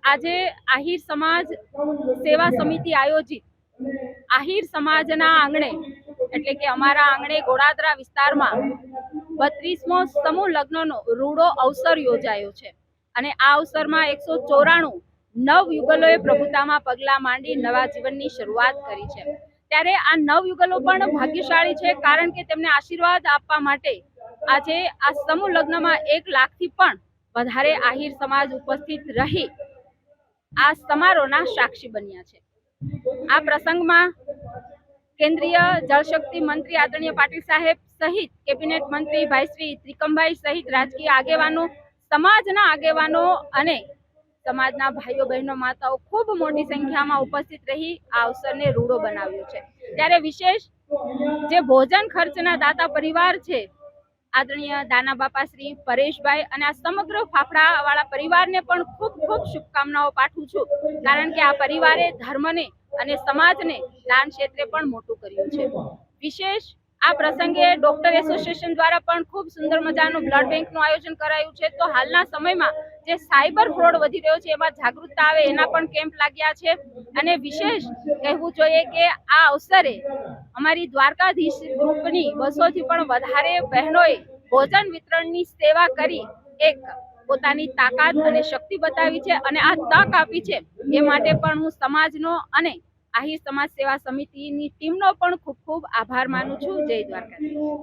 આજે આહિર સમાજ સેવા સમિતિ આયોજિત આહિર સમાજના આંગણે એટલે કે અમારા આંગણે ગોળાદરા વિસ્તારમાં 32મો સમૂહ લગ્નનો રૂડો અવસર યોજાયો છે અને આ અવસરમાં 194 નવ યુગલોએ પ્રભુતામાં પગલાં માંડી નવા જીવનની શરૂઆત કરી છે। ત્યારે આ નવ યુગલો પણ ભાગ્યશાળી છે, કારણ કે તેમને આશીર્વાદ આપવા માટે આજે આ સમૂહ લગ્નમાં 1 લાખથી પણ વધારે આહિર સમાજ ઉપસ્થિત રહી આ સમારોહના સાક્ષી બન્યા છે। આ પ્રસંગમાં કેન્દ્રીય જળશક્તિ મંત્રી આદરણીય પાટીલ સાહેબ સહિત કેબિનેટ મંત્રી ભાઈ શ્રી ત્રિકમભાઈ સહિત રાજકીય આગેવાનો, સમાજના આગેવાનો અને સમાજના ભાઈઓ બહેનો માતાઓ ખૂબ મોટી સંખ્યામાં ઉપસ્થિત રહી આ અવસરને રૂડો બનાવ્યો છે। ત્યારે વિશેષ જે ભોજન ખર્ચના દાતા પરિવાર છે આદરણીય દાના બાપા શ્રી પરેશભાઈ અને આ સમગ્ર ફાફડા વાળા પરિવારને પણ ખૂબ ખૂબ શુભકામનાઓ પાઠવું છું, કારણ કે આ પરિવારે ધર્મને અને સમાજને દાન ક્ષેત્રે પણ મોટું કર્યું છે। વિશેષ આ પ્રસંગે ડોક્ટર એસોસિએશન દ્વારા પણ ખૂબ સુંદર મજાનું બ્લડ બેંકનું આયોજન કરાયું છે। તો હાલના સમયમાં જે સાયબર ફ્રોડ વધી રહ્યો છે એમાં જાગૃતતા આવે એના પણ કેમ્પ લાગ્યા છે અને વિશેષ કહેવું જોઈએ કે આ અવસરે અમારી દ્વારકાધીશ ગ્રુપની 200 થી પણ વધારે બહેનોએ ભોજન વિતરણની સેવા કરી એક પોતાની તાકાત અને શક્તિ બતાવી છે અને આ તક આપી છે એ માટે પણ હું સમાજનો અને આહિર સમાજ સેવા સમિતિની ટીમનો પણ ખૂબ ખૂબ આભાર માનું છું। જય દ્વારકાધીશ।